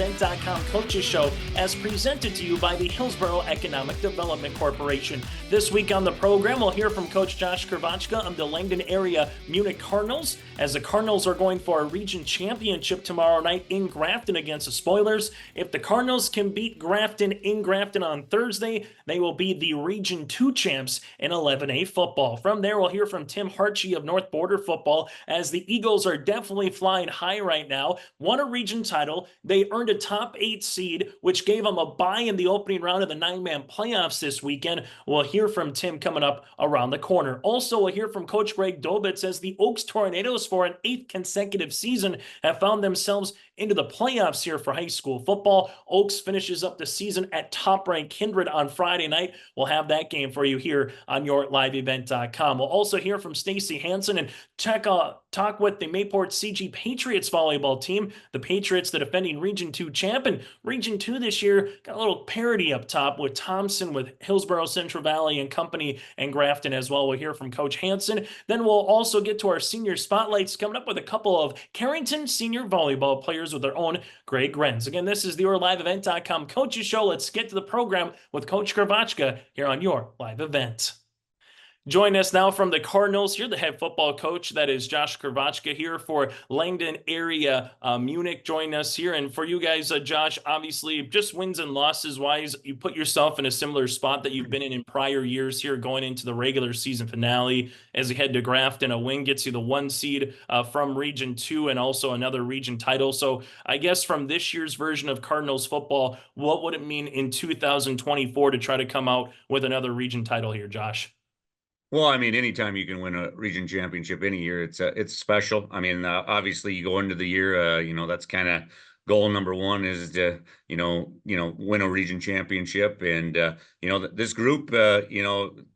liveevent.com Coaches Show as presented to you by the Hillsborough Economic Development Corporation. This week on the program, we'll hear from Coach Josh Krivarchka of the Langdon Area-Munich Cardinals as the Cardinals are going for a region championship tomorrow night in Grafton against the Spoilers. If the Cardinals can beat Grafton in Grafton on Thursday, they will be the Region 2 champs in 11A football. From there, we'll hear from Tim Hartje of North Border Football as the Eagles are definitely flying high right now. Won a region title. They earned a top 8 seed, which gave them a bye in the opening round of the 9-man playoffs this weekend. We'll hear from Tim coming up around the corner. Also, we'll hear from Coach Greg Dobitz as the Oaks Tornadoes for an 8th consecutive season have found themselves into the playoffs here for high school football. Oaks finishes up the season at top-ranked Kindred on Friday night. We'll have that game for you here on your liveevent.com. We'll also hear from Stacy, Hanson, and talk with the Mayport CG Patriots volleyball team. The Patriots, the defending Region 2 champ, and Region 2 this year got a little parity up top with Thompson, with Hillsborough, Central Valley and Company, and Grafton as well. We'll hear from Coach Hanson. Then we'll also get to our senior spotlights coming up with a couple of Carrington senior volleyball players with their own Greg Grenz. Again, this is the your liveevent.com Coaches Show. Let's get to the program with Coach Krivarchka here on your live event. Join us now from the Cardinals. You're the head football coach. That is Josh Krivarchka here for Langdon Area-Munich. Join us here. And for you guys, Josh, obviously just wins and losses wise, you put yourself in a similar spot that you've been in prior years here going into the regular season finale. As you head to Grafton, a win gets you the 1 seed from Region 2 and also another region title. So I guess from this year's version of Cardinals football, what would it mean in 2024 to try to come out with another region title here, Josh? Well, I mean, anytime you can win a region championship any year, it's special. I mean, obviously you go into the year, that's kind of goal number one is to, win a region championship. And, this group,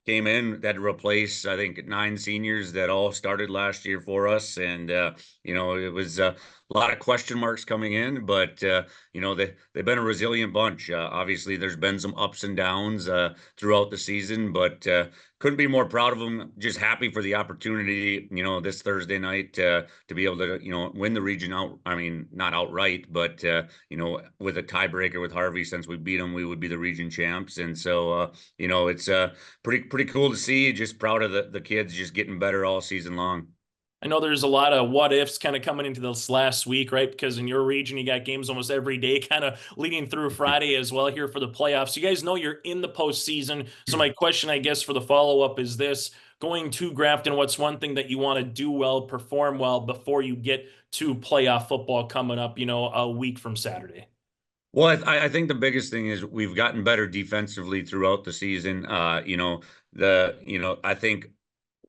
came in, had to replace, I think, 9 seniors that all started last year for us. And, it was a lot of question marks coming in, but, they've been a resilient bunch. Obviously, there's been some ups and downs throughout the season, but couldn't be more proud of them. Just happy for the opportunity, this Thursday night to be able to, win the region out. I mean, not outright, but, with a tiebreaker with Harvey, since we beat them, we would be the region champs. And so, it's pretty cool to see. Just proud of the kids just getting better all season long. I know there's a lot of what ifs kind of coming into this last week, right? Because in your region, you got games almost every day, kind of leading through Friday as well here for the playoffs. You guys know you're in the postseason. So my question, I guess, for the follow-up is this: going to Grafton, what's one thing that you want to do well, perform well before you get to playoff football coming up, a week from Saturday? Well, I think the biggest thing is we've gotten better defensively throughout the season. I think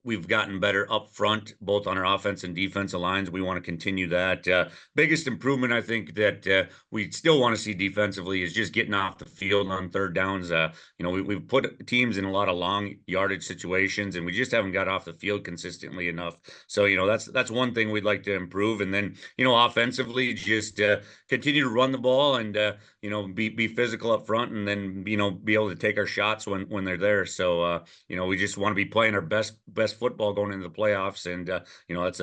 we've gotten better up front, both on our offense and defensive lines. We want to continue that. Biggest improvement, I think, that we still want to see defensively is just getting off the field on third downs. We've put teams in a lot of long yardage situations, and we just haven't got off the field consistently enough. So, that's one thing we'd like to improve. And then, offensively, just continue to run the ball and, be physical up front, and then, be able to take our shots when they're there. So, we just want to be playing our best football going into the playoffs, and it's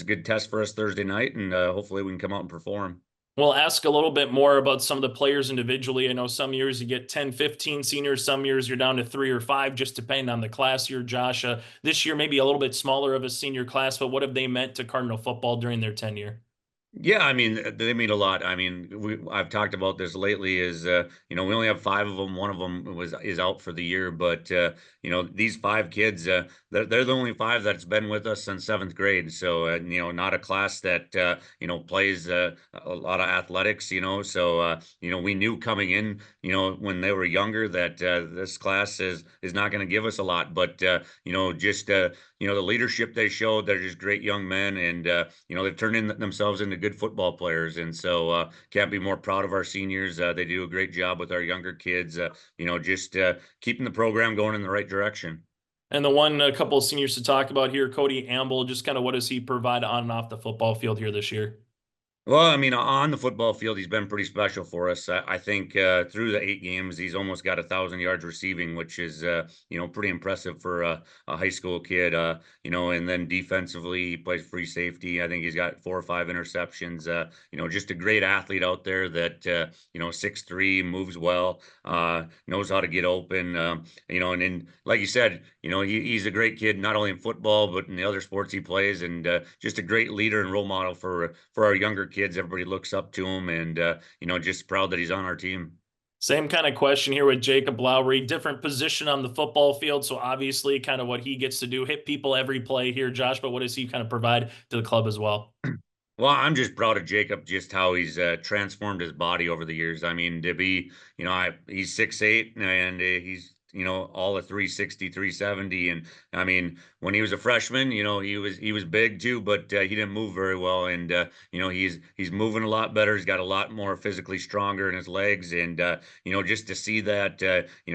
a good test for us Thursday night, and hopefully we can come out and perform. We'll ask a little bit more about some of the players individually. I know some years you get 10, 15 seniors. Some years you're down to 3 or 5, just depending on the class year, Josh. This year, maybe a little bit smaller of a senior class, but what have they meant to Cardinal football during their tenure? Yeah, I mean, they mean a lot. I mean, I've talked about this lately is, we only have 5 of them. One of them is out for the year, but, these 5 kids, they're the only 5 that's been with us since 7th grade. So, not a class that, plays a lot of athletics, so, we knew coming in, when they were younger that this class is not going to give us a lot, but, just, the leadership they showed, they're just great young men, and, they've turned themselves into good football players. And so can't be more proud of our seniors. They do a great job with our younger kids, just keeping the program going in the right direction. And a couple of seniors to talk about here, Cody Amble, just kind of what does he provide on and off the football field here this year? Well, I mean, on the football field, he's been pretty special for us. I think through the 8 games, he's almost got 1,000 yards receiving, which is pretty impressive for a high school kid. And then defensively, he plays free safety. I think he's got 4 or 5 interceptions. Just a great athlete out there that 6'3", moves well, knows how to get open. And then like you said, he's a great kid, not only in football but in the other sports he plays, and just a great leader and role model for our younger kids. Everybody looks up to him, and just proud that he's on our team. Same kind of question here with Jacob Lowry, different position on the football field. So obviously kind of what he gets to do, hit people every play here, Josh, but what does he kind of provide to the club as well? Well, I'm just proud of Jacob, just how he's transformed his body over the years. I mean, to be, he's 6'8", and he's, all of 360, 370. And I mean, when he was a freshman, he was big too, but he didn't move very well. And he's moving a lot better. He's got a lot more physically stronger in his legs, and just to see that,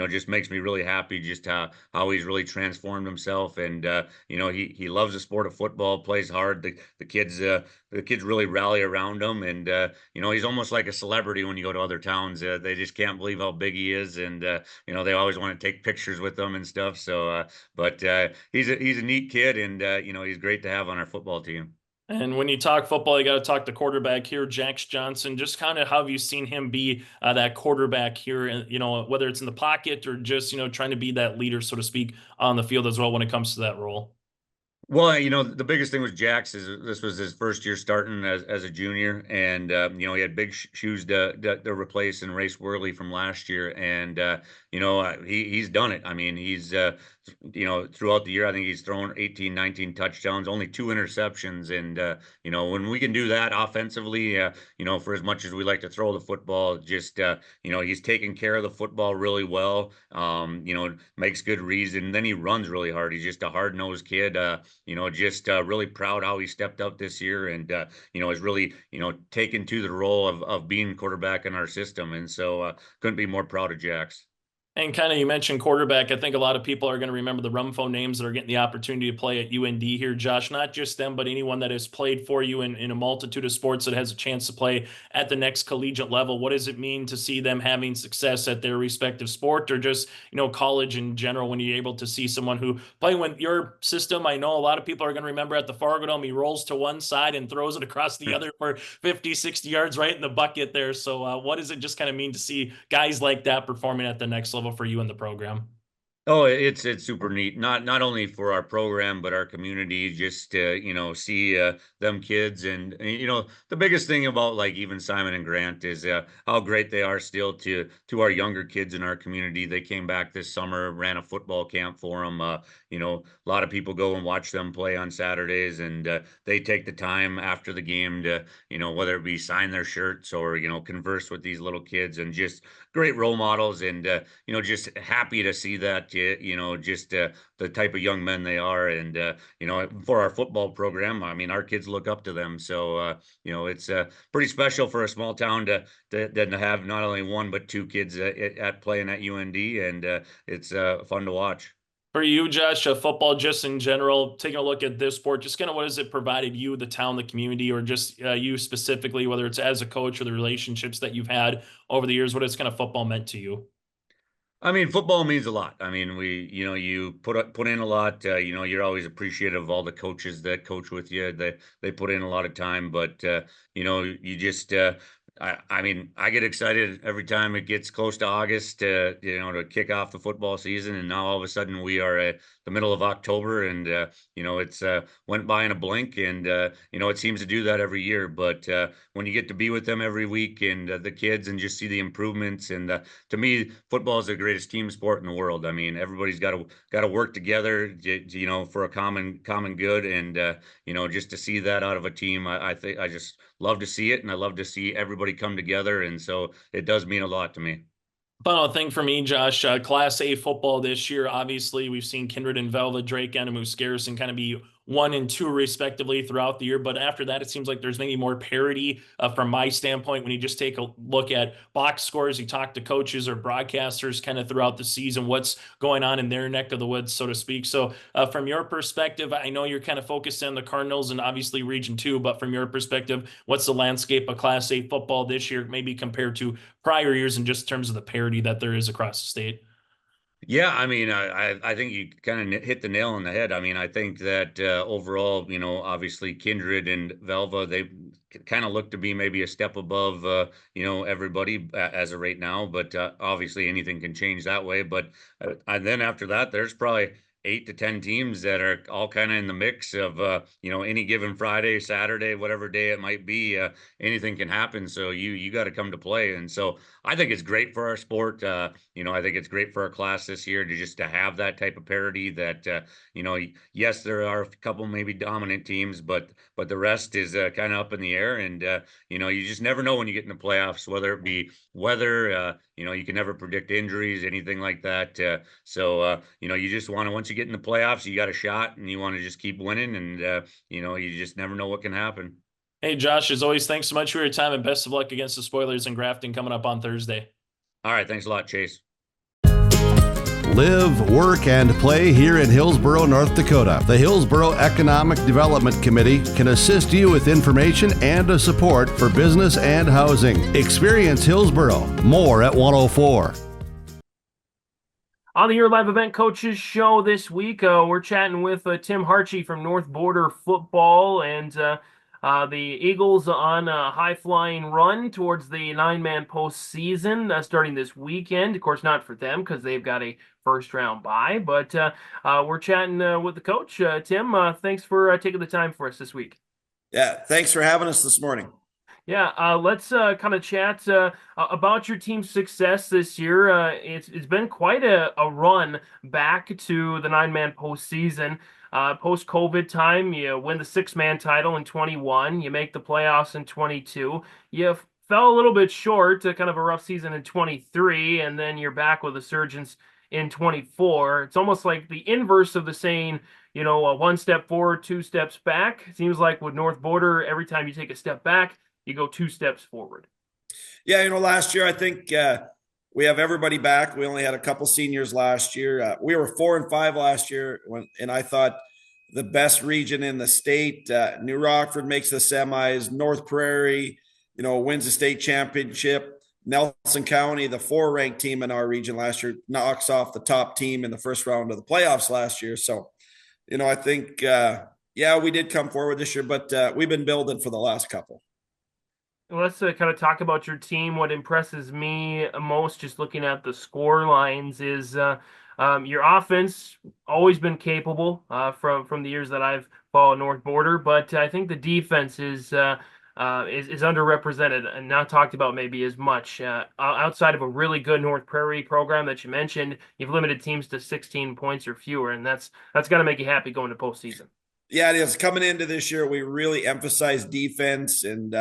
just makes me really happy. Just how he's really transformed himself, and he loves the sport of football, plays hard. The kids really rally around him, and he's almost like a celebrity when you go to other towns. They just can't believe how big he is, and they always want to take pictures with him and stuff. So, but he's a neat kid, and he's great to have on our football team. And when you talk football, you got to talk the quarterback here, Jax Johnson. Just kind of how have you seen him be that quarterback here? Whether it's in the pocket or just trying to be that leader, so to speak, on the field as well when it comes to that role. Well, the biggest thing with Jax is this was his first year starting as a junior, and he had big shoes to replace and Race Worley from last year, and he's done it. I mean, he's throughout the year, I think he's thrown 18, 19 touchdowns, only 2 interceptions, and when we can do that offensively, for as much as we like to throw the football, just he's taking care of the football really well. Makes good reads, and then he runs really hard. He's just a hard-nosed kid. Just really proud how he stepped up this year, and is really taken to the role of being quarterback in our system, and so couldn't be more proud of Jax. And kind of you mentioned quarterback. I think a lot of people are going to remember the Rumfo names that are getting the opportunity to play at UND here, Josh. Not just them, but anyone that has played for you in a multitude of sports that has a chance to play at the next collegiate level. What does it mean to see them having success at their respective sport, or just college in general, when you're able to see someone who play with your system? I know a lot of people are going to remember at the Fargo Dome, he rolls to one side and throws it across the other for 50, 60 yards right in the bucket there. So what does it just kind of mean to see guys like that performing at the next level for you in the program? Oh, it's super neat. Not only for our program, but our community. Just to see them kids, and the biggest thing about like even Simon and Grant is how great they are still to our younger kids in our community. They came back this summer, ran a football camp for them. A lot of people go and watch them play on Saturdays, and they take the time after the game to whether it be sign their shirts or converse with these little kids, and just great role models, and just happy to see that. Just the type of young men they are, and for our football program, I mean, our kids look up to them. So it's pretty special for a small town to have not only one but two kids at playing at UND, and it's fun to watch. For you, Josh, football just in general, taking a look at this sport, just kind of what has it provided you, the town, the community, or just you specifically, whether it's as a coach or the relationships that you've had over the years, what has kind of football meant to you? I mean, football means a lot. I mean, you put in a lot. You're always appreciative of all the coaches that coach with you. They put in a lot of time, but you just I mean, I get excited every time it gets close to August to kick off the football season, and now all of a sudden we are at the middle of October, and it's went by in a blink, and it seems to do that every year. But when you get to be with them every week, and the kids, and just see the improvements, and to me, football is the greatest team sport in the world. I mean, everybody's got to work together, for a common good, and just to see that out of a team, I think I just love to see it, and I love to see everybody come together, and so it does mean a lot to me. Final thing for me, Josh, Class A football this year. Obviously, we've seen Kindred and Velva, Drake, and Moose Garrison kind of be 1 and 2 respectively throughout the year. But after that, it seems like there's maybe more parity from my standpoint when you just take a look at box scores, you talk to coaches or broadcasters kind of throughout the season, what's going on in their neck of the woods, so to speak. So from your perspective, I know you're kind of focused on the Cardinals and obviously Region 2, but from your perspective, what's the landscape of Class A football this year, maybe compared to prior years in just terms of the parity that there is across the state? Yeah, I mean, I think you kind of hit the nail on the head. I mean, I think that overall, obviously Kindred and Velva, they kind of look to be maybe a step above, everybody as of right now. But obviously, anything can change that way. But and then after that, there's probably 8 to 10 teams that are all kind of in the mix of, any given Friday, Saturday, whatever day it might be. Anything can happen. So you got to come to play. And so I think it's great for our sport. I think it's great for our class this year to have that type of parity that, yes, there are a couple maybe dominant teams, but the rest is kind of up in the air. And, you just never know when you get in the playoffs, whether it be weather, you can never predict injuries, anything like that. So, you just want to, once you get in the playoffs, you got a shot and you want to just keep winning. And, you just never know what can happen. Hey, Josh, as always, thanks so much for your time and best of luck against the Spoilers in Grafton coming up on Thursday. All right. Thanks a lot, Chase. Live, work, and play here in Hillsborough, North Dakota. The Hillsborough Economic Development Committee can assist you with information and support for business and housing. Experience Hillsborough. More at 104. On the Your Live Event Coaches Show this week, we're chatting with Tim Hartje from North Border Football, and the Eagles on a high-flying run towards the 9-man postseason starting this weekend. Of course, not for them because they've got a first-round bye, but we're chatting with the coach. Tim, thanks for taking the time for us this week. Yeah, thanks for having us this morning. Yeah, let's kind of chat about your team's success this year. It's been quite a run back to the 9-man postseason. Post-COVID time, you win the 6-man title in 21. You make the playoffs in 22. You fell a little bit short, kind of a rough season in 23, and then you're back with a surgence in 24. It's almost like the inverse of the saying, one step forward, 2 steps back. It seems like with North Border, every time you take a step back, you go 2 steps forward. Yeah, last year I think we have everybody back. We only had a couple seniors last year. We were 4-5 last year, and I thought the best region in the state. New Rockford makes the semis. North Prairie, wins the state championship. Nelson County, the 4-ranked team in our region last year, knocks off the top team in the first round of the playoffs last year. So, I think, we did come forward this year, but we've been building for the last couple. Let's kind of talk about your team. What impresses me most, just looking at the score lines, is your offense always been capable from the years that I've followed North Border, but I think the defense is underrepresented and not talked about maybe as much. Outside of a really good North Prairie program that you mentioned, you've limited teams to 16 points or fewer, and that's got to make you happy going to postseason. Yeah, it is. Coming into this year, we really emphasized defense and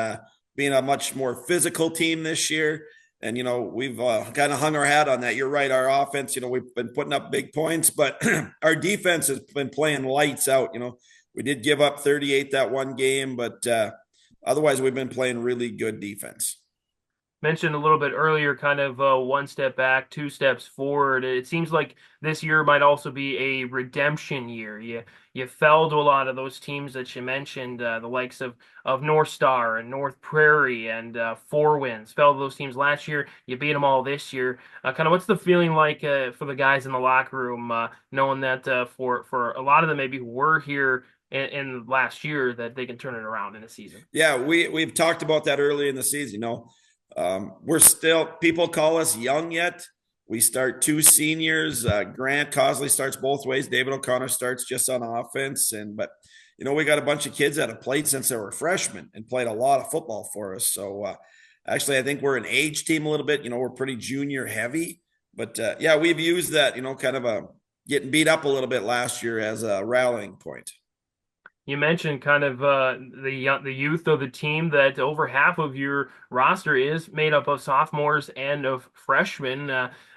being a much more physical team this year. And, we've kind of hung our hat on that. You're right. Our offense, we've been putting up big points, but our defense has been playing lights out. We did give up 38 that one game, but otherwise we've been playing really good defense. Mentioned a little bit earlier, kind of 1 step back, 2 steps forward. It seems like this year might also be a redemption year. You fell to a lot of those teams that you mentioned, the likes of North Star and North Prairie and Four Winds. Fell to those teams last year. You beat them all this year. Kind of what's the feeling like for the guys in the locker room, knowing that for a lot of them maybe who were here in last year, that they can turn it around in a season? Yeah, we've talked about that early in the season. We're still, people call us young yet. We start 2 seniors. Grant Cosley starts both ways. David O'Connor starts just on offense. But we got a bunch of kids that have played since they were freshmen and played a lot of football for us. So actually, I think we're an age team a little bit. We're pretty junior heavy. But we've used that, kind of getting beat up a little bit last year as a rallying point. You mentioned kind of the youth of the team, that over half of your roster is made up of sophomores and of freshmen,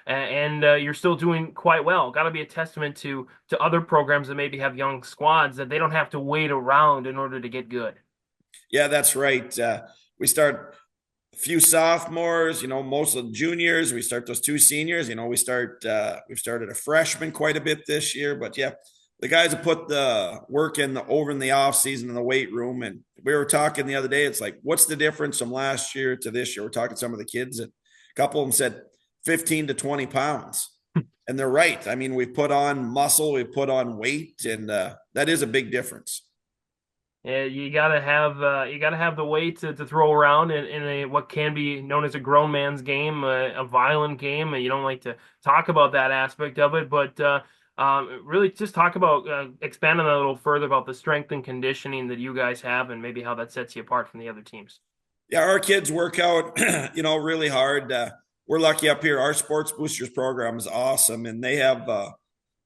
and you're still doing quite well. Got to be a testament to other programs that maybe have young squads, that they don't have to wait around in order to get good. Yeah, that's right. We start a few sophomores, most of the juniors. We start those 2 seniors. We've started a freshman quite a bit this year, but yeah, the guys have put the work in over in the off season in the weight room. And we were talking the other day. It's like, what's the difference from last year to this year? We're talking to some of the kids, and a couple of them said 15 to 20 pounds. And they're right. I mean, we put on muscle, we put on weight, and that is a big difference. Yeah, you gotta have the weight to throw around in a what can be known as a grown man's game, a violent game. And you don't like to talk about that aspect of it, but really just talk about expanding a little further about the strength and conditioning that you guys have, and maybe how that sets you apart from the other teams. Yeah, our kids work out, really hard. We're lucky up here. Our Sports Boosters program is awesome, and they have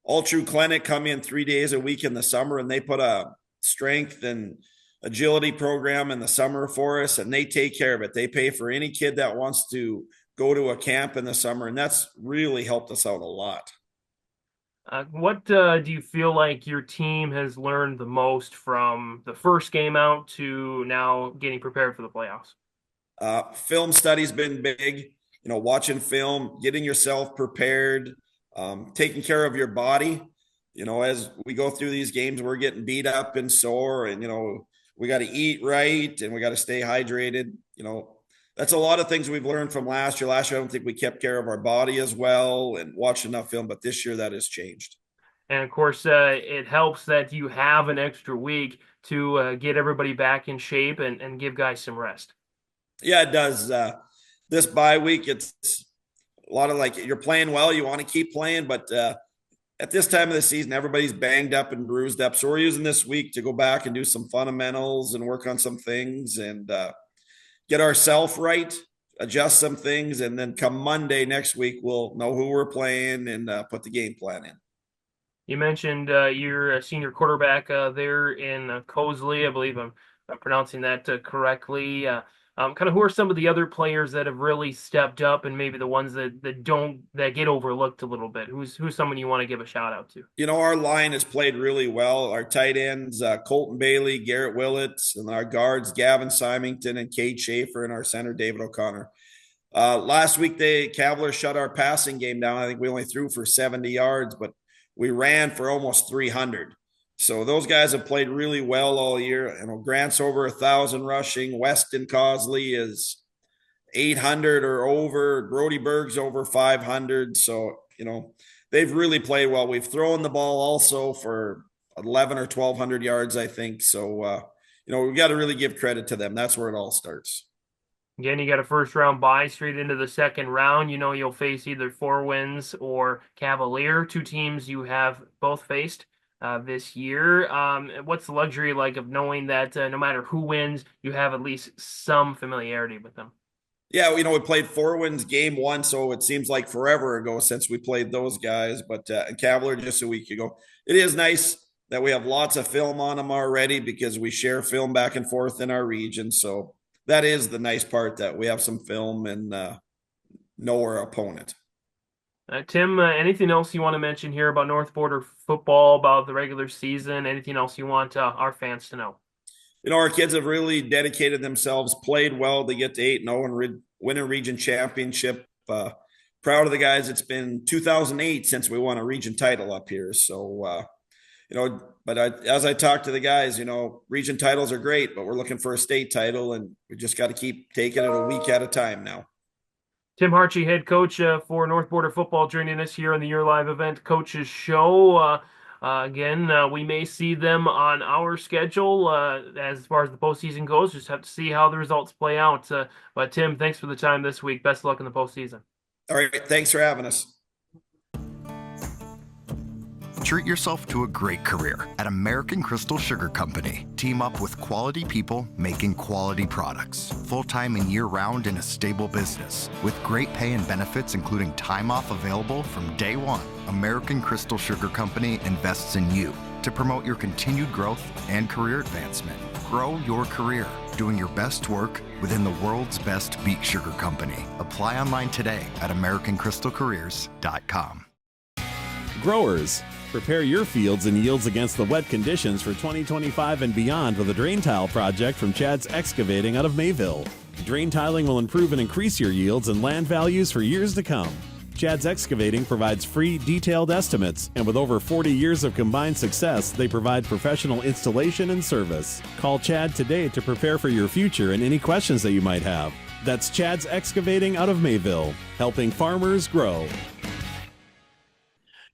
All True Clinic come in 3 days a week in the summer, and they put a strength and agility program in the summer for us, and they take care of it. They pay for any kid that wants to go to a camp in the summer, and that's really helped us out a lot. What do you feel like your team has learned the most from the first game out to now getting prepared for the playoffs? Film study's been big, watching film, getting yourself prepared, taking care of your body. As we go through these games, we're getting beat up and sore, and, we got to eat right and we got to stay hydrated. That's a lot of things we've learned from last year. Last year, I don't think we kept care of our body as well and watched enough film, but this year that has changed. And of course, it helps that you have an extra week to get everybody back in shape and give guys some rest. Yeah, it does. This bye week, it's a lot of like, you're playing well, you want to keep playing, but at this time of the season, everybody's banged up and bruised up. So we're using this week to go back and do some fundamentals and work on some things and get ourselves right, adjust some things, and then come Monday next week, we'll know who we're playing and put the game plan in. You mentioned you're a senior quarterback there in Cosley. I believe I'm pronouncing that correctly. Kind of who are some of the other players that have really stepped up, and maybe the ones that get overlooked a little bit? Who's someone you want to give a shout out to? Our line has played really well. Our tight ends, Colton Bailey, Garrett Willits, and our guards, Gavin Symington and Cade Schaefer, and our center, David O'Connor. Last week, the Cavaliers shut our passing game down. I think we only threw for 70 yards, but we ran for almost 300. So those guys have played really well all year. Grant's over 1,000 rushing. Weston Cosley is 800 or over. Brody Berg's over 500. So, they've really played well. We've thrown the ball also for 11 or 1,200 yards, I think. So, we've got to really give credit to them. That's where it all starts. Again, you got a first round bye straight into the second round. You'll face either Four Winds or Cavalier, 2 teams you have both faced this year. What's the luxury like of knowing that no matter who wins, you have at least some familiarity with them? Yeah, we played Four Winds game 1, so it seems like forever ago since we played those guys, but Cavalier just a week ago. It is nice that we have lots of film on them already because we share film back and forth in our region. So that is the nice part, that we have some film and know our opponent. Tim, anything else you want to mention here about North Border football, about the regular season? Anything else you want our fans to know? Our kids have really dedicated themselves, played well to get to 8-0 and win a region championship. Proud of the guys. It's been 2008 since we won a region title up here. So, as I talk to the guys, region titles are great, but we're looking for a state title, and we just got to keep taking it a week at a time now. Tim Hartje, head coach for North Border football, joining us here on the Year Live Event Coaches Show. Again, we may see them on our schedule as far as the postseason goes. Just have to see how the results play out. But Tim, thanks for the time this week. Best of luck in the postseason. All right. Thanks for having us. Treat yourself to a great career at American Crystal Sugar Company. Team up with quality people making quality products. Full-time and year-round in a stable business. With great pay and benefits, including time off available from day one. American Crystal Sugar Company invests in you to promote your continued growth and career advancement. Grow your career doing your best work within the world's best beet sugar company. Apply online today at AmericanCrystalCareers.com. Growers, prepare your fields and yields against the wet conditions for 2025 and beyond with a drain tile project from Chad's Excavating out of Mayville. Drain tiling will improve and increase your yields and land values for years to come. Chad's Excavating provides free, detailed estimates, and with over 40 years of combined success, they provide professional installation and service. Call Chad today to prepare for your future and any questions that you might have. That's Chad's Excavating out of Mayville, helping farmers grow.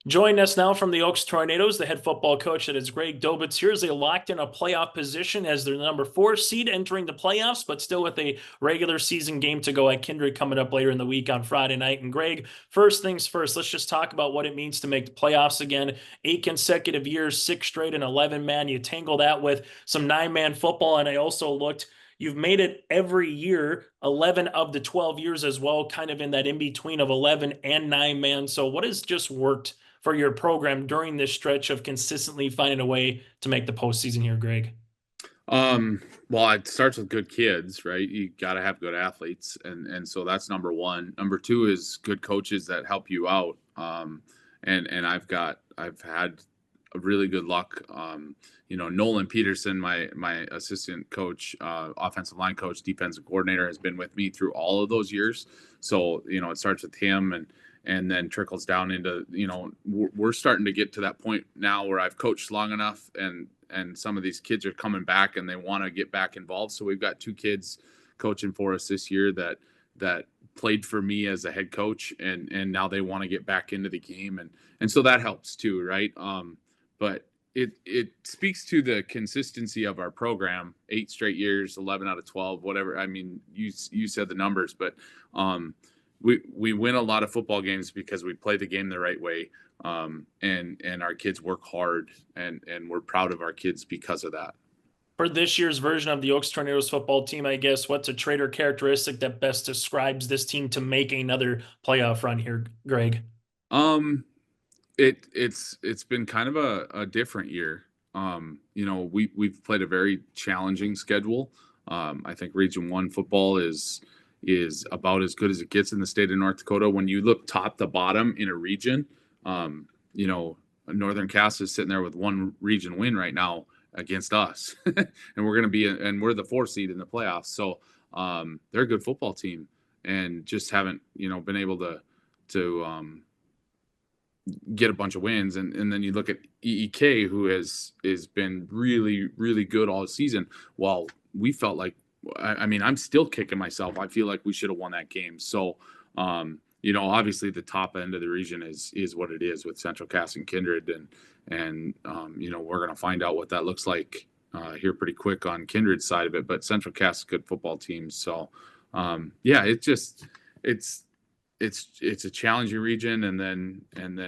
Joining us now from the Oaks Tornadoes, the head football coach, that is Greg Dobitz. Here as they locked in a playoff position as their number 4 seed entering the playoffs, but still with a regular season game to go at Kindred coming up later in the week on Friday night. And Greg, first things first, let's just talk about what it means to make the playoffs again. 8 consecutive years, 6 straight and 11-man. You tangle that with some 9-man football, and I also looked. You've made it every year, 11 of the 12 years as well, kind of in that in-between of 11 and 9-man. So what has just worked for your program during this stretch of consistently finding a way to make the postseason here, Greg? Well, it starts with good kids, right? You got to have good athletes. And so that's number one. Number two is good coaches that help you out. And I've had a really good luck. Nolan Peterson, my assistant coach, offensive line coach, defensive coordinator, has been with me through all of those years. So, it starts with him and then trickles down into, we're starting to get to that point now where I've coached long enough and some of these kids are coming back and they want to get back involved. So we've got 2 kids coaching for us this year that played for me as a head coach and now they want to get back into the game. And so that helps too. Right. But it speaks to the consistency of our program, 8 straight years, 11 out of 12, whatever. I mean, you said the numbers, but, we win a lot of football games because we play the game the right way, and our kids work hard, and we're proud of our kids because of that. For this year's version of the Oaks Tornadoes football team, I guess, what's a trait or characteristic that best describes this team to make another playoff run here, Greg? It's been kind of a different year. We've played a very challenging schedule. I think Region 1 football is about as good as it gets in the state of North Dakota. When you look top to bottom in a region, Northern Cass is sitting there with 1 region win right now against us. And we're the 4th seed in the playoffs. So they're a good football team and just haven't, been able to get a bunch of wins. And then you look at EEK, who has been really, really good all season. While we felt like, I'm still kicking myself. I feel like we should have won that game. So, obviously the top end of the region is what it is with Central Cass and Kindred. And we're going to find out what that looks like here pretty quick on Kindred's side of it. But Central Cass is a good football team. So, it's a challenging region. And then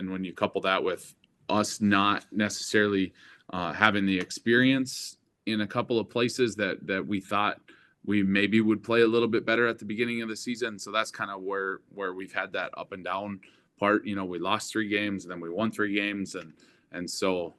when you couple that with us not necessarily having the experience in a couple of places that we thought we maybe would play a little bit better at the beginning of the season. So that's kind of where we've had that up and down part. We lost 3 games and then we won 3 games. And so,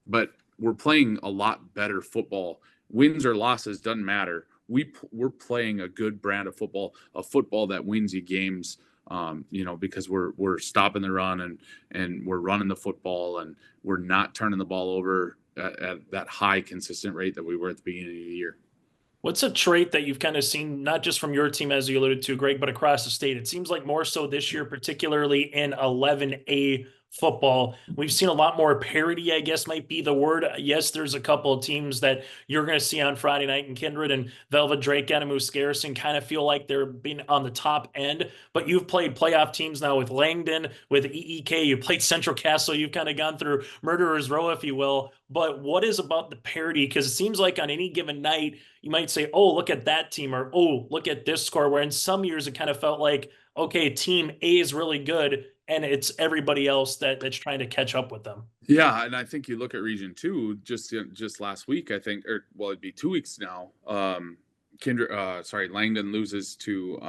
but we're playing a lot better football. Wins or losses, doesn't matter. We're playing a good brand of football, a football that wins you games, because we're stopping the run and we're running the football and we're not turning the ball over at that high consistent rate that we were at the beginning of the year. What's a trait that you've kind of seen, not just from your team, as you alluded to, Greg, but across the state? It seems like more so this year, particularly in 11A football. We've seen a lot more parity, I guess might be the word. Yes, there's a couple of teams that you're going to see on Friday night in Kindred and Velvet Drake and Moose Garrison kind of feel like they're being on the top end, but you've played playoff teams now with Langdon, with EEK, you played Central Castle, you've kind of gone through Murderer's Row, if you will. But what is about the parity? Because it seems like on any given night, you might say, oh, look at that team, or oh, look at this score, where in some years it kind of felt like, okay, team A is really good, and it's everybody else that's trying to catch up with them. Yeah, and I think you look at Region 2 just last week, I think, it'd be 2 weeks now. Langdon loses to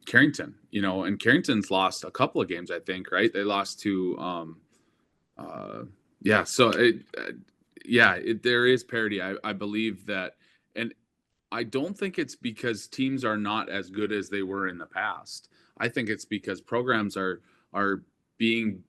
Carrington, and Carrington's lost a couple of games, I think, right? They lost to Yeah. So there is parity. I believe that, and I don't think it's because teams are not as good as they were in the past. I think it's because programs are being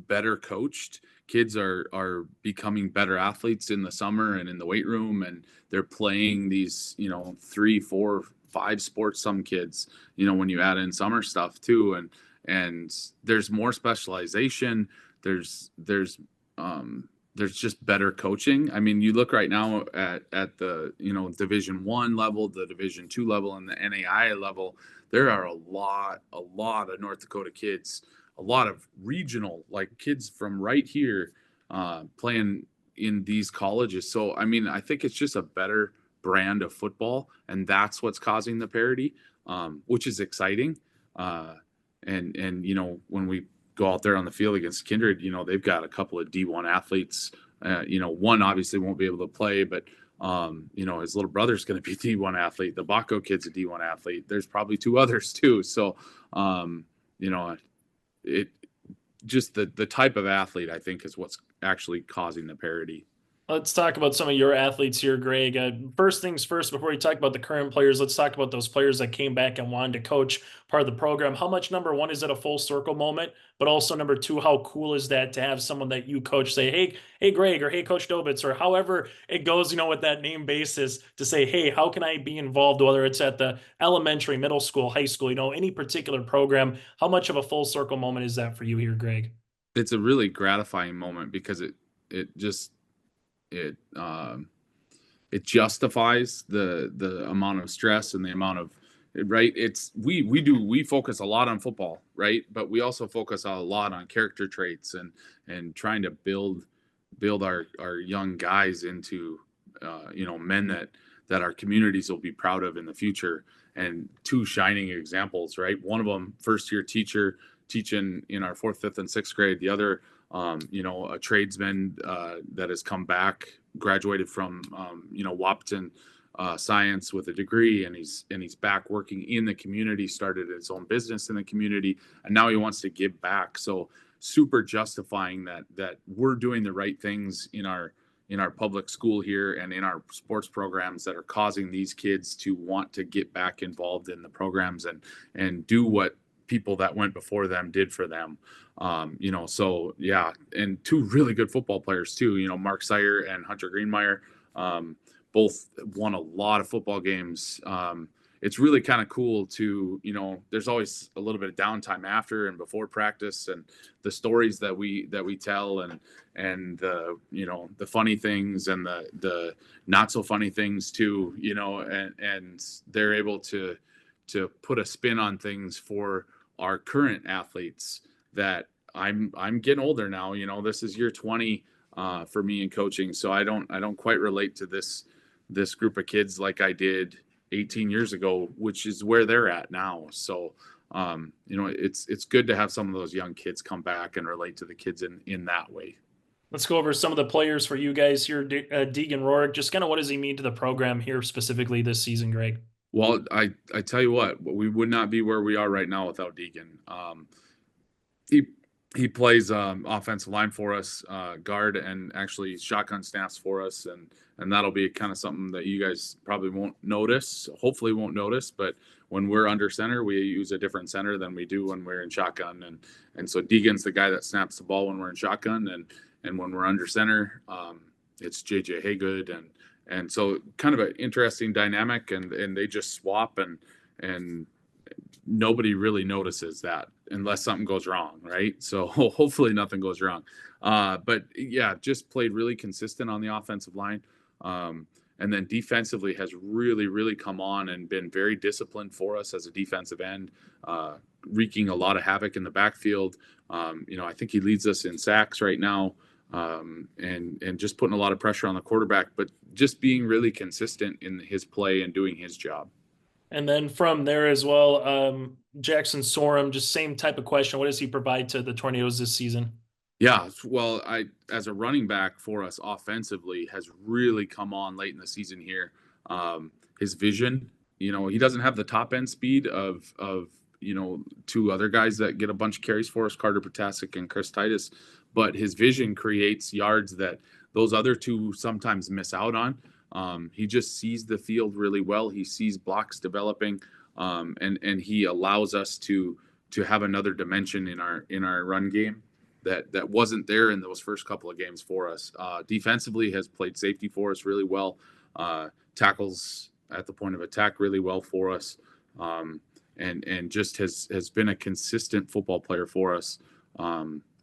better coached. Kids are becoming better athletes in the summer and in the weight room, and they're playing these 3, 4, 5 sports. Some kids, when you add in summer stuff too, and there's more specialization. There's just better coaching. I mean, you look right now at the Division 1 level, the Division 2 level, and the NAIA level. There are a lot of North Dakota kids, a lot of regional, like kids from right here playing in these colleges. So I mean, I think it's just a better brand of football, and that's what's causing the parity, which is exciting. And when we go out there on the field against Kindred, they've got a couple of D1 athletes. One obviously won't be able to play, but his little brother's going to be a D1 athlete. The Baco kid's a D1 athlete. There's probably 2 others too. So, it just the type of athlete, I think, is what's actually causing the parity. Let's talk about some of your athletes here, Greg. First things first, before we talk about the current players, let's talk about those players that came back and wanted to coach part of the program. How much, number one, is it a full circle moment? But also, number two, how cool is that to have someone that you coach say, hey, Greg, or hey, Coach Dobitz, or however it goes, with that name basis, to say, hey, how can I be involved, whether it's at the elementary, middle school, high school, any particular program? How much of a full circle moment is that for you here, Greg? It's a really gratifying moment because it justifies the amount of stress and the amount of, right. We focus a lot on football, right, but we also focus a lot on character traits and trying to build our young guys into men that our communities will be proud of in the future. And 2 shining examples, right? One of them, first year teacher teaching in our 4th, 5th, and 6th grade. The other a tradesman that has come back, graduated from Wapton science with a degree, and he's back working in the community, started his own business in the community, and now he wants to give back. So super justifying that we're doing the right things in our public school here and in our sports programs that are causing these kids to want to get back involved in the programs and do what people that went before them did for them. So yeah, and 2 really good football players too, Mark Sire and Hunter Greenmeyer, both won a lot of football games. It's really kind of cool to, there's always a little bit of downtime after and before practice, and the stories that we tell and the funny things and the not so funny things too, and they're able to put a spin on things for our current athletes. That I'm getting older now, this is year 20 for me in coaching. So I don't quite relate to this group of kids like I did 18 years ago, which is where they're at now. So, it's good to have some of those young kids come back and relate to the kids in that way. Let's go over some of the players for you guys here. Deegan Rourke, just kind of what does he mean to the program here specifically this season, Greg? Well, I tell you what, we would not be where we are right now without Deegan. He plays offensive line for us, guard, and actually shotgun snaps for us, and that'll be kind of something that you guys probably won't notice, hopefully won't notice, but when we're under center, we use a different center than we do when we're in shotgun, and so Deegan's the guy that snaps the ball when we're in shotgun, and when we're under center, it's JJ Haygood, and so kind of an interesting dynamic, and they just swap, and nobody really notices that unless something goes wrong, right? So hopefully nothing goes wrong. But yeah, just played really consistent on the offensive line. And then defensively has really, really come on and been very disciplined for us as a defensive end, wreaking a lot of havoc in the backfield. I think he leads us in sacks right now, and just putting a lot of pressure on the quarterback, but just being really consistent in his play and doing his job. And then from there as well, Jackson Sorum, just same type of question. What does he provide to the Tornadoes this season? Yeah, well, as a running back for us offensively has really come on late in the season here. His vision, he doesn't have the top end speed of two other guys that get a bunch of carries for us, Carter Potasic and Chris Titus, but his vision creates yards that those other two sometimes miss out on. He just sees the field really well. He sees blocks developing, and he allows us to have another dimension in our run game that wasn't there in those first couple of games for us. Defensively has played safety for us really well, tackles at the point of attack really well for us, and just has been a consistent football player for us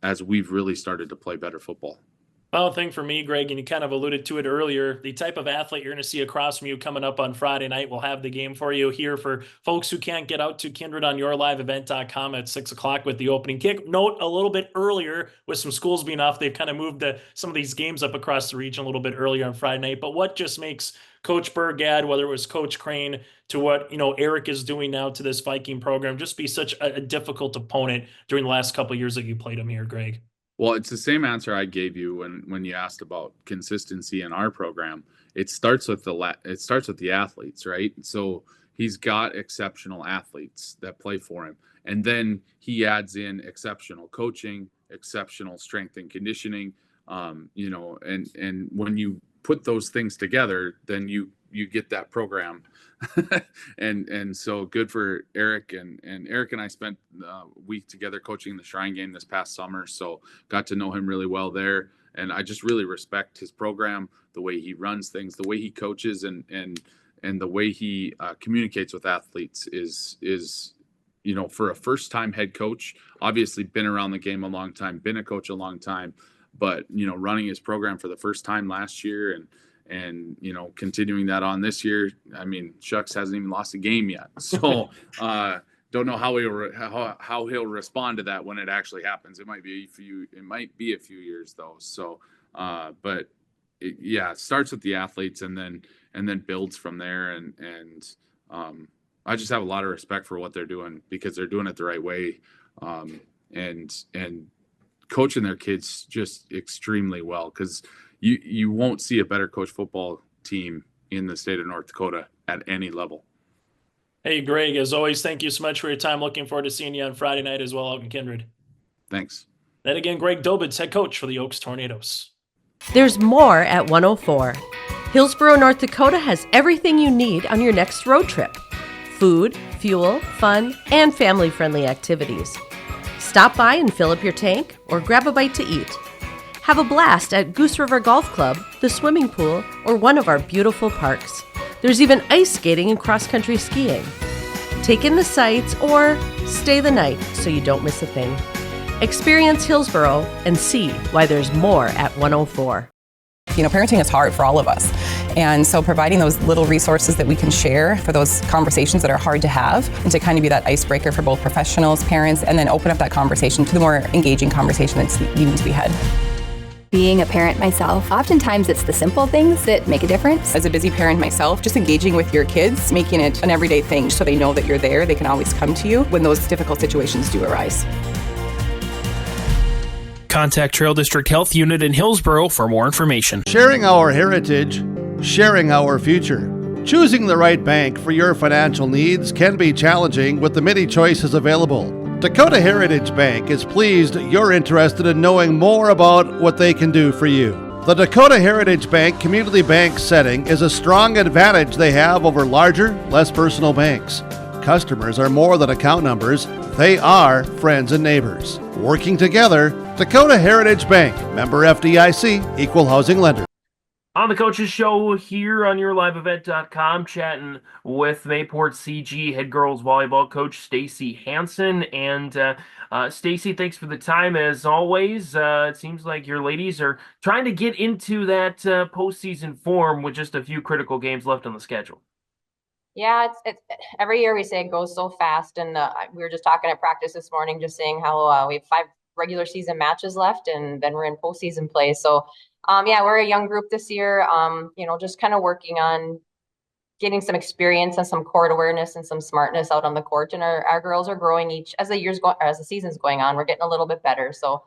as we've really started to play better football. Final thing for me, Greg, and you kind of alluded to it earlier, the type of athlete you're going to see across from you coming up on Friday night. We'll have the game for you here for folks who can't get out to Kindred on yourliveevent.com at 6 o'clock with the opening kick. Note a little bit earlier with some schools being off, they've kind of moved some of these games up across the region a little bit earlier on Friday night. But what just makes Coach Burgad, whether it was Coach Crane, to what Eric is doing now to this Viking program, just be such a difficult opponent during the last couple of years that you played him here, Greg? Well, it's the same answer I gave you when you asked about consistency in our program. It starts with the athletes, right? So he's got exceptional athletes that play for him, and then he adds in exceptional coaching, exceptional strength and conditioning. And when you put those things together, then you get that program. and so good for Eric, and Eric and I spent a week together coaching the Shrine game this past summer, so got to know him really well there, and I just really respect his program, the way he runs things, the way he coaches, and the way he communicates with athletes is for a first-time head coach, obviously been around the game a long time, been a coach a long time, but running his program for the first time last year and continuing that on this year. I mean, Shucks hasn't even lost a game yet, so don't know how he'll respond to that when it actually happens. It might be a few years though. So, but it starts with the athletes and then builds from there. And I just have a lot of respect for what they're doing because they're doing it the right way, and coaching their kids just extremely well, because you won't see a better coach football team in the state of North Dakota at any level. Hey, Greg, as always, thank you so much for your time. Looking forward to seeing you on Friday night as well out in Kindred. Thanks. Then again, Greg Dobitz, head coach for the Oaks Tornadoes. There's more at 104. Hillsborough, North Dakota has everything you need on your next road trip. Food, fuel, fun, and family-friendly activities. Stop by and fill up your tank or grab a bite to eat. Have a blast at Goose River Golf Club, the swimming pool, or one of our beautiful parks. There's even ice skating and cross-country skiing. Take in the sights or stay the night so you don't miss a thing. Experience Hillsborough and see why there's more at 104. Parenting is hard for all of us. And so providing those little resources that we can share for those conversations that are hard to have, and to kind of be that icebreaker for both professionals, parents, and then open up that conversation to the more engaging conversation that's needing to be had. Being a parent myself, oftentimes it's the simple things that make a difference. As a busy parent myself, just engaging with your kids, making it an everyday thing so they know that you're there, they can always come to you when those difficult situations do arise. Contact Trail District Health Unit in Hillsborough for more information. Sharing our heritage, sharing our future. Choosing the right bank for your financial needs can be challenging with the many choices available. Dakota Heritage Bank is pleased you're interested in knowing more about what they can do for you. The Dakota Heritage Bank community bank setting is a strong advantage they have over larger, less personal banks. Customers are more than account numbers, they are friends and neighbors. Working together, Dakota Heritage Bank, member FDIC, equal housing lender. On the Coaches Show here on yourliveevent.com, chatting with Mayport CG head girls volleyball coach Stacy Hanson. And Stacy, thanks for the time as always. It seems like your ladies are trying to get into that postseason form with just a few critical games left on the schedule. Yeah, it's every year we say it goes so fast. And we were just talking at practice this morning, just saying how we have 5 regular season matches left, and then we're in postseason play. So we're a young group this year, just kind of working on getting some experience and some court awareness and some smartness out on the court. And our girls are growing as the season's going on. We're getting a little bit better. So,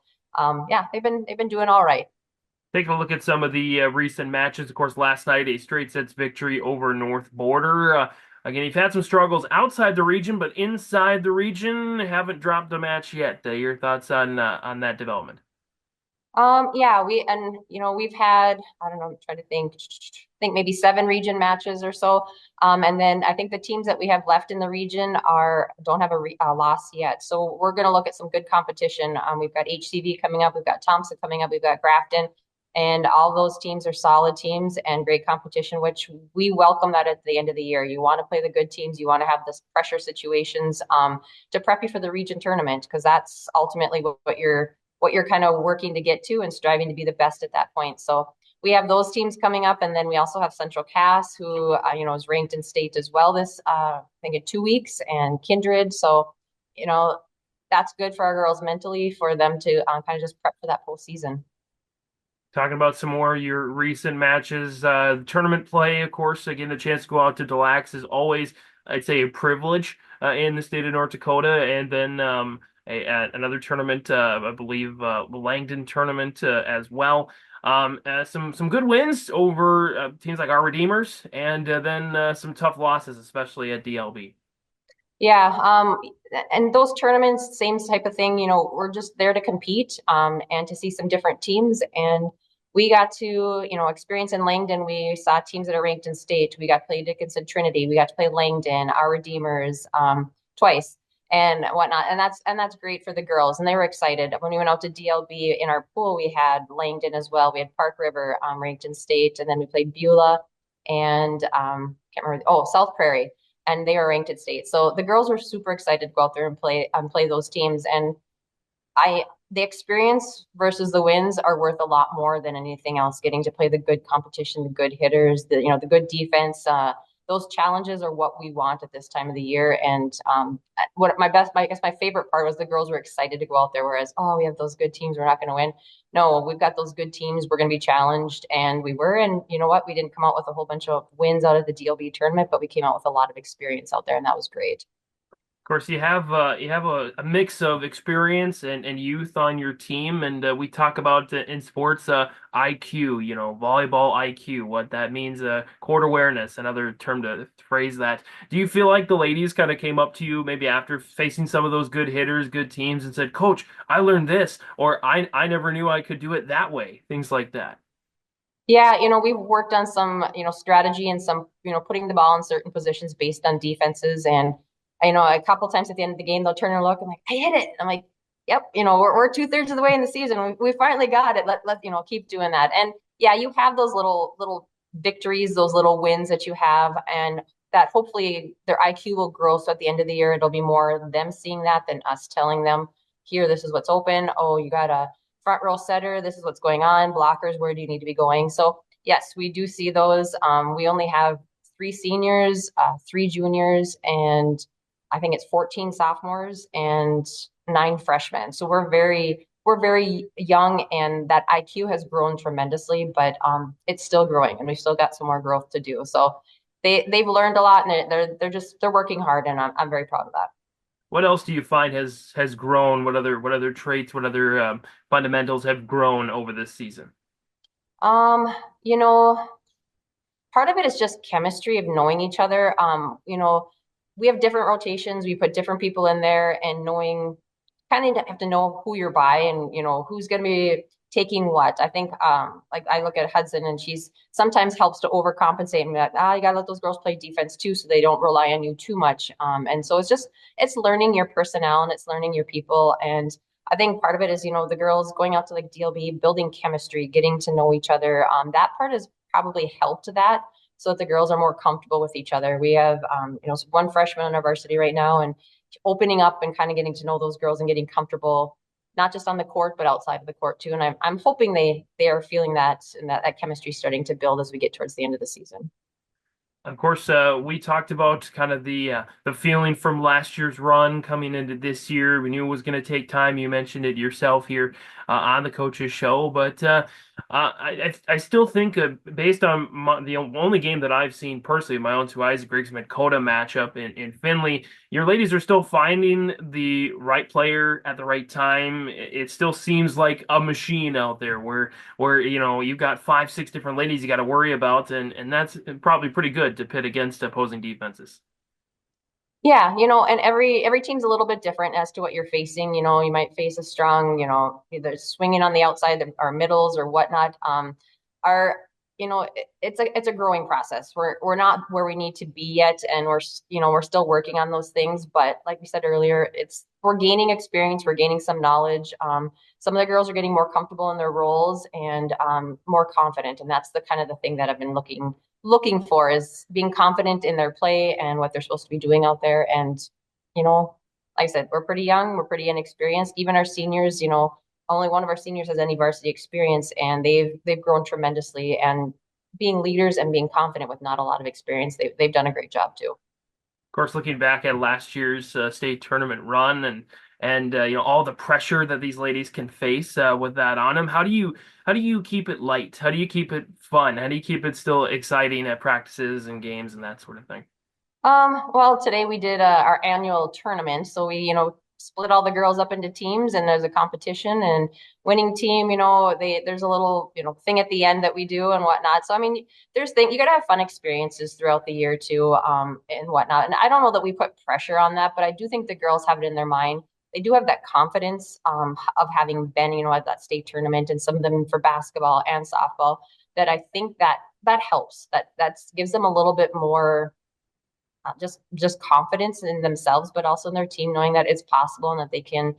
they've been doing all right. Take a look at some of the recent matches. Of course, last night, a straight sets victory over North Border. Again, you've had some struggles outside the region, but inside the region, haven't dropped a match yet. Your thoughts on that development? Yeah, we've had, I don't know, I'm trying to think maybe 7 region matches or so. And then I think the teams that we have left in the region don't have a loss yet. So we're going to look at some good competition. We've got HCV coming up, we've got Thompson coming up, we've got Grafton, and all those teams are solid teams and great competition, which we welcome that at the end of the year. You want to play the good teams, you want to have this pressure situations to prep you for the region tournament, because that's ultimately what you're kind of working to get to and striving to be the best at that point. So we have those teams coming up, and then we also have Central Cass, who is ranked in state as well this I think in 2 weeks, and Kindred. So that's good for our girls mentally, for them to kind of just prep for that postseason. Talking about some more of your recent matches, tournament play, of course, getting the chance to go out to Des Lacs is always, I'd say, a privilege in the state of North Dakota. And then another tournament, I believe, the Langdon tournament as well. Some good wins over teams like our Redeemers, and then some tough losses, especially at DLB. Yeah, and those tournaments, same type of thing. We're just there to compete and to see some different teams. And we got to, experience in Langdon. We saw teams that are ranked in state. We got to play Dickinson Trinity. We got to play Langdon, our Redeemers twice and whatnot. And that's great for the girls. And they were excited. When we went out to DLB in our pool, we had Langdon as well. We had Park River ranked in state. And then we played Beulah and can't remember. South Prairie. And they were ranked in state. So the girls were super excited to go out there and play those teams. And the experience versus the wins are worth a lot more than anything else. Getting to play the good competition, the good hitters, the good defense. Those challenges are what we want at this time of the year. And I guess my favorite part was the girls were excited to go out there. Whereas, we have those good teams, we're not going to win. No, we've got those good teams. We're going to be challenged, and we were. And you know what? We didn't come out with a whole bunch of wins out of the DLB tournament, but we came out with a lot of experience out there, and that was great. Of course, you have a mix of experience and youth on your team, and we talk about in sports IQ, volleyball IQ, what that means, court awareness, another term to phrase that. Do you feel like the ladies kind of came up to you maybe after facing some of those good hitters, good teams, and said, "Coach, I learned this," or I never knew I could do it that way, things like that? Yeah, we've worked on some, strategy and some, putting the ball in certain positions based on defenses. And a couple times at the end of the game, they'll turn and look and like, I hit it. I'm like, yep, we're 2/3 of the way in the season. We finally got it. Let keep doing that. And yeah, you have those little victories, those little wins that you have, and that hopefully their IQ will grow. So at the end of the year, it'll be more them seeing that than us telling them, here, this is what's open. Oh, you got a front row setter. This is what's going on. Blockers, where do you need to be going? So yes, we do see those. We only have 3 seniors, 3 juniors, and I think it's 14 sophomores and 9 freshmen. So we're very young, and that IQ has grown tremendously, but it's still growing, and we've still got some more growth to do. So they've learned a lot, and they're working hard, and I'm very proud of that. What else do you find has grown? What other traits, what other fundamentals have grown over this season? Part of it is just chemistry of knowing each other. We have different rotations. We put different people in there, and kind of have to know who you're by, and who's going to be taking what. I think like I look at Hudson, and she's sometimes helps to overcompensate and be like, you gotta let those girls play defense too, so they don't rely on you too much. And so it's learning your personnel, and it's learning your people. And I think part of it is, the girls going out to like DLB, building chemistry, getting to know each other. That part has probably helped that, so that the girls are more comfortable with each other. We have, 1 freshman on our varsity right now, and opening up and kind of getting to know those girls and getting comfortable, not just on the court, but outside of the court too. And I'm hoping they are feeling that, and that chemistry starting to build as we get towards the end of the season. Of course, we talked about kind of the feeling from last year's run coming into this year. We knew it was going to take time. You mentioned it yourself here on the coach's show, but I still think based on the only game that I've seen personally, my own 2 eyes, Griggs-Mankota matchup in Findlay, your ladies are still finding the right player at the right time. It still seems like a machine out there where you've got 5-6 different ladies you got to worry about, and that's probably pretty good to pit against opposing defenses. Yeah, and every team's a little bit different as to what you're facing. You might face a strong, either swinging on the outside or middles or whatnot. Our, it's a growing process. We're not where we need to be yet, and we're still working on those things. But like we said earlier, we're gaining experience, we're gaining some knowledge. Some of the girls are getting more comfortable in their roles and more confident, and that's the kind of the thing that I've been looking for, is being confident in their play and what they're supposed to be doing out there. And, like I said, we're pretty young, we're pretty inexperienced. Even our seniors, only one of our seniors has any varsity experience, and they've grown tremendously, and being leaders and being confident with not a lot of experience, they've done a great job too. Of course, looking back at last year's state tournament run and all the pressure that these ladies can face with that on them, how do you keep it light? How do you keep it fun? How do you keep it still exciting at practices and games and that sort of thing? Well, today we did our annual tournament, so we split all the girls up into teams, and there's a competition, and winning team, there's a little thing at the end that we do and whatnot. So I mean, you gotta have fun experiences throughout the year too, and whatnot. And I don't know that we put pressure on that, but I do think the girls have it in their mind. They do have that confidence of having been at that state tournament, and some of them for basketball and softball, that I think that helps. That gives them a little bit more just confidence in themselves, but also in their team, knowing that it's possible and that they can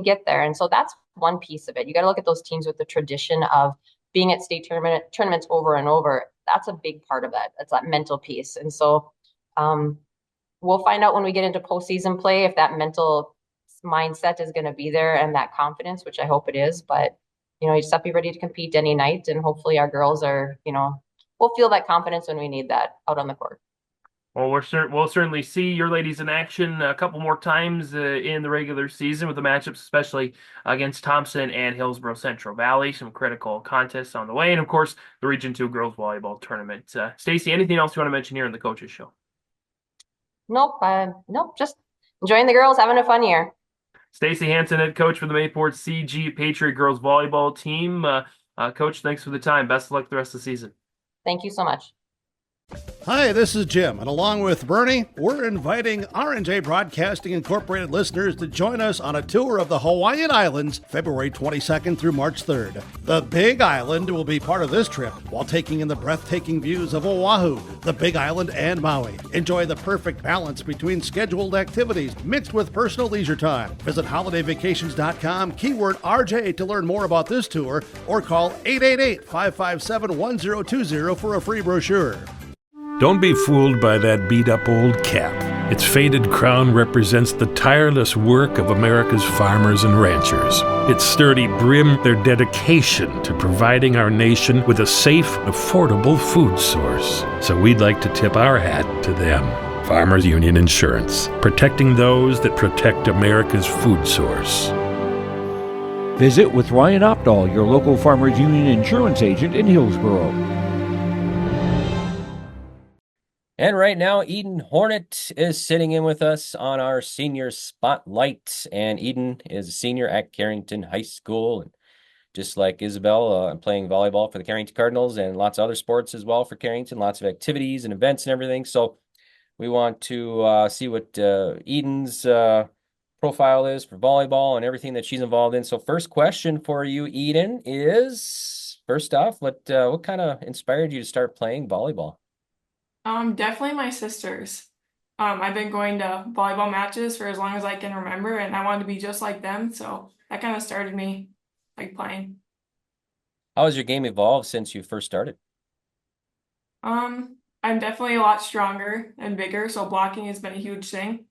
get there. And so that's one piece of it. You got to look at those teams with the tradition of being at state tournaments over and over. That's a big part of that. That's that mental piece. And so we'll find out when we get into postseason play if that mental mindset is going to be there, and that confidence, which I hope it is. But you just have to be ready to compete any night, and hopefully our girls are, we'll feel that confidence when we need that out on the court. Well, we'll certainly see your ladies in action a couple more times in the regular season with the matchups, especially against Thompson and Hillsborough Central Valley. Some critical contests on the way, and of course, the Region 2 Girls Volleyball Tournament. Stacy, anything else you want to mention here in the Coaches Show? Nope. Just enjoying the girls, having a fun year. Stacy Hanson, head coach for the Mayport CG Patriot Girls Volleyball team. Coach, thanks for the time. Best of luck the rest of the season. Thank you so much. Hi, this is Jim, and along with Bernie, we're inviting R&J Broadcasting Incorporated listeners to join us on a tour of the Hawaiian Islands, February 22nd through March 3rd. The Big Island will be part of this trip while taking in the breathtaking views of Oahu, the Big Island, and Maui. Enjoy the perfect balance between scheduled activities mixed with personal leisure time. Visit holidayvacations.com, keyword RJ to learn more about this tour, or call 888-557-1020 for a free brochure. Don't be fooled by that beat-up old cap. Its faded crown represents the tireless work of America's farmers and ranchers. Its sturdy brim, their dedication to providing our nation with a safe, affordable food source. So we'd like to tip our hat to them. Farmers Union Insurance, protecting those that protect America's food source. Visit with Ryan Opdahl, your local Farmers Union Insurance agent in Hillsborough. And right now, Edyn Hoornaert is sitting in with us on our senior spotlight. And Edyn is a senior at Carrington High School. And just like Isabel, I'm playing volleyball for the Carrington Cardinals and lots of other sports as well for Carrington, lots of activities and events and everything. So we want to see what Edyn's profile is for volleyball and everything that she's involved in. So first question for you, Edyn, is, first off, what kind of inspired you to start playing volleyball? Definitely my sisters. I've been going to volleyball matches for as long as I can remember, and I wanted to be just like them, so that kind of started me playing. How has your game evolved since you first started? I'm definitely a lot stronger and bigger, so blocking has been a huge thing.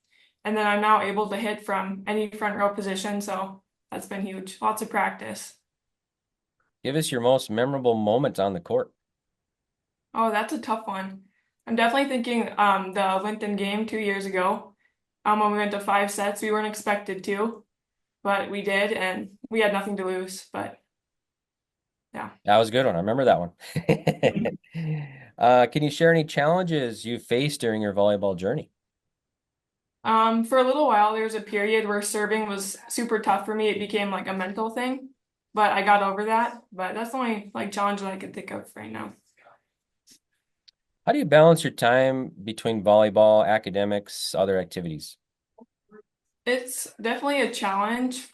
And then I'm now able to hit from any front row position, so that's been huge. Lots of practice. Give us your most memorable moment on the court. Oh, that's a tough one. I'm definitely thinking the Lincoln game 2 years ago. When we went to 5 sets, we weren't expected to, but we did, and we had nothing to lose. But yeah, that was a good one. I remember that one. Can you share any challenges you faced during your volleyball journey? For a little while, there was a period where serving was super tough for me. It became like a mental thing, but I got over that. But that's the only challenge that I could think of right now. How do you balance your time between volleyball, academics, other activities? It's definitely a challenge.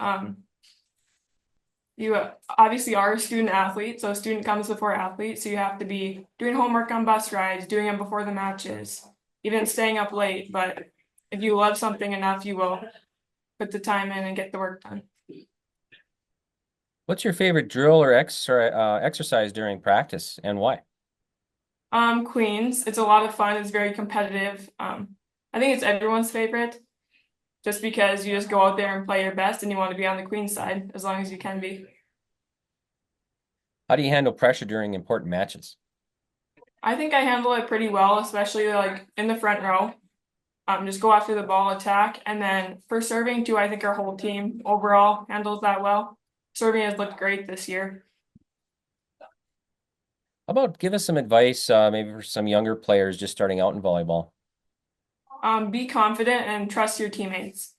You obviously are a student athlete, so student comes before athlete, so you have to be doing homework on bus rides, doing it before the matches, even staying up late. But if you love something enough, you will put the time in and get the work done. What's your favorite drill or exercise during practice, and why? Queens. It's a lot of fun. It's very competitive. I think it's everyone's favorite, just because you just go out there and play your best, and you want to be on the queen side as long as you can be. How do you handle pressure during important matches? I think I handle it pretty well, especially like in the front row. Just go after the ball, attack, and then for serving too, I think our whole team overall handles that well. Serving has looked great this year. How about give us some advice, maybe for some younger players just starting out in volleyball? Be confident and trust your teammates.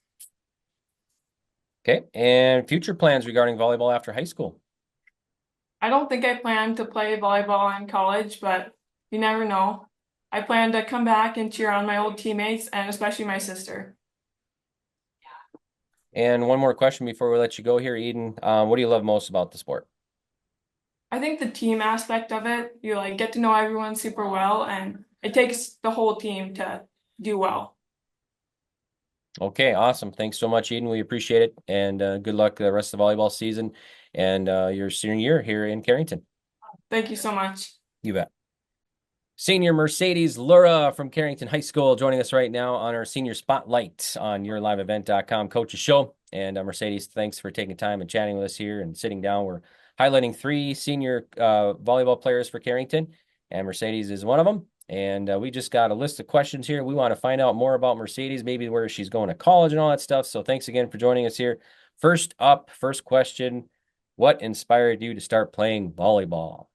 Okay, and future plans regarding volleyball after high school? I don't think I plan to play volleyball in college, but you never know. I plan to come back and cheer on my old teammates and especially my sister. And one more question before we let you go here, Edyn. What do you love most about the sport? I think the team aspect of it, you like get to know everyone super well, and it takes the whole team to do well. Okay, awesome. Thanks so much, Edyn. We appreciate it. And good luck the rest of the volleyball season and your senior year here in Carrington. Thank you so much. You bet. Senior Mercedes Lura from Carrington High School joining us right now on our Senior Spotlight on YourLiveEvent.com Coach's Show. And Mercedes, thanks for taking time and chatting with us here and sitting down. We're highlighting 3 senior volleyball players for Carrington, and Mercedes is one of them. And we just got a list of questions here. We want to find out more about Mercedes, maybe where she's going to college and all that stuff. So thanks again for joining us here. First up, first question, what inspired you to start playing volleyball?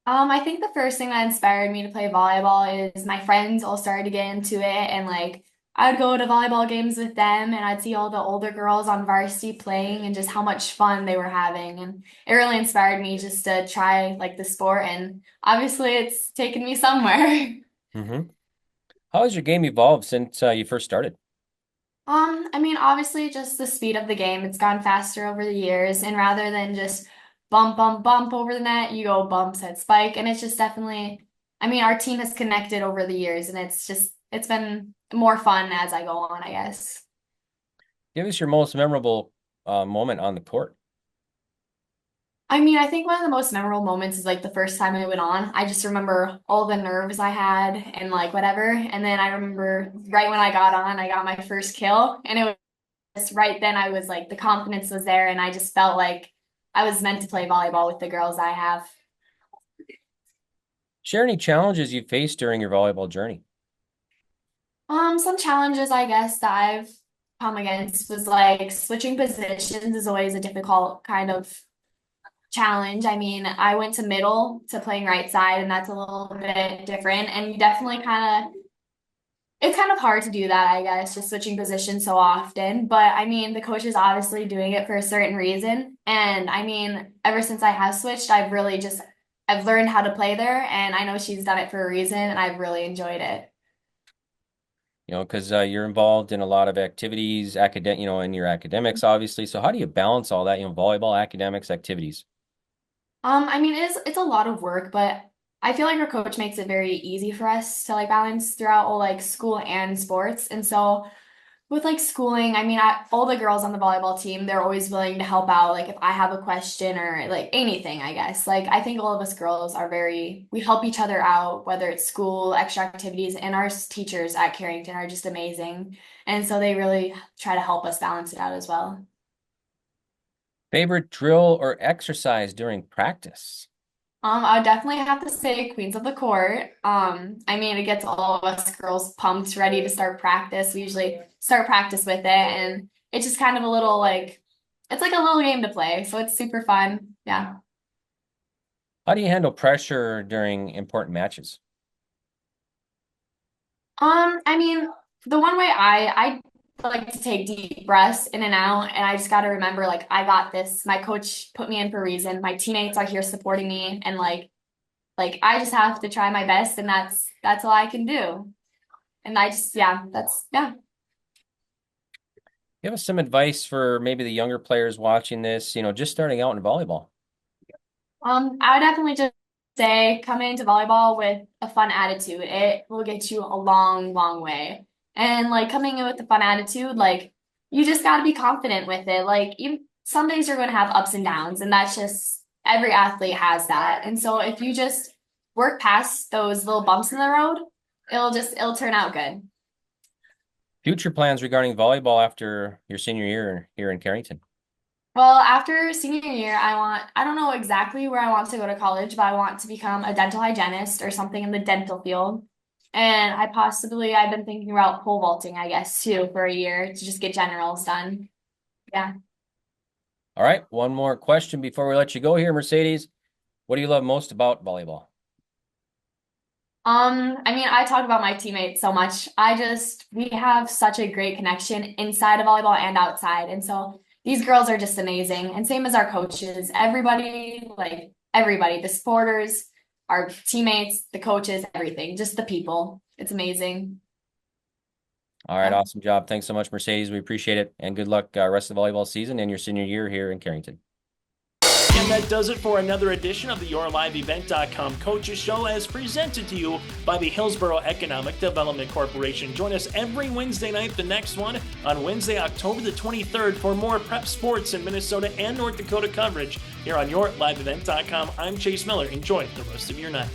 I think the first thing that inspired me to play volleyball is my friends all started to get into it, and like I would go to volleyball games with them and I'd see all the older girls on varsity playing and just how much fun they were having. And it really inspired me just to try like the sport, and obviously it's taken me somewhere. Mm-hmm. How has your game evolved since you first started? I mean, obviously just the speed of the game. It's gone faster over the years, and rather than just bump, bump, bump over the net, you go bump, set, spike. And it's just definitely, I mean, our team has connected over the years, and it's been more fun as I go on, I guess. Give us your most memorable moment on the court. I mean, I think one of the most memorable moments is like the first time I went on. I just remember all the nerves I had and like whatever. And then I remember right when I got on, I got my first kill. And it was right then I was like, the confidence was there. And I just felt like I was meant to play volleyball with the girls I have. Share any challenges you faced during your volleyball journey. Some challenges I guess that I've come against was like switching positions is always a difficult kind of challenge. I mean, I went to middle to playing right side, and that's a little bit different. And you definitely it's kind of hard to do that, I guess, just switching positions so often. But I mean, the coach is obviously doing it for a certain reason. And I mean, ever since I have switched, I've learned how to play there, and I know she's done it for a reason, and I've really enjoyed it. You know, because you're involved in a lot of activities, in your academics, obviously. So how do you balance all that, volleyball, academics, activities? I mean, it's a lot of work, but I feel like our coach makes it very easy for us to like balance throughout all like school and sports. And so with like schooling, I mean, all the girls on the volleyball team, they're always willing to help out. Like if I have a question or like anything, I guess. Like I think all of us girls we help each other out, whether it's school, extra activities, and our teachers at Carrington are just amazing. And so they really try to help us balance it out as well. Favorite drill or exercise during practice? I would definitely have to say Queens of the Court. I mean, it gets all of us girls pumped, ready to start practice. We usually start practice with it, and it's just kind of a little it's like a little game to play. So it's super fun. Yeah. How do you handle pressure during important matches? I mean, the one way I like to take deep breaths in and out, and I just got to remember, like, I got this. My coach put me in for a reason. My teammates are here supporting me, and like, like I just have to try my best, and that's all I can do. And Give us some advice for maybe the younger players watching this, just starting out in volleyball. I would definitely just say come into volleyball with a fun attitude. It will get you a long, long way. And like coming in with a fun attitude, like you just got to be confident with it. Like even some days you're going to have ups and downs, and that's just every athlete has that. And so if you just work past those little bumps in the road, it'll turn out good. Future plans regarding volleyball after your senior year here in Carrington? Well, after senior year, I don't know exactly where I want to go to college, but I want to become a dental hygienist or something in the dental field. And I've been thinking about pole vaulting, I guess, too, for a year to just get generals done. Yeah. All right. One more question before we let you go here, Mercedes. What do you love most about volleyball? I talk about my teammates so much. We have such a great connection inside of volleyball and outside. And so these girls are just amazing. And same as our coaches, everybody, the supporters, our teammates, the coaches, everything, just the people. It's amazing. All right. Awesome job. Thanks so much, Mercedes. We appreciate it. And good luck rest of the volleyball season and your senior year here in Carrington. And that does it for another edition of the YourLiveEvent.com Coaches Show, as presented to you by the Hillsborough Economic Development Corporation. Join us every Wednesday night, the next one on Wednesday, October the 23rd, for more prep sports in Minnesota and North Dakota coverage here on YourLiveEvent.com. I'm Chase Miller. Enjoy the rest of your night.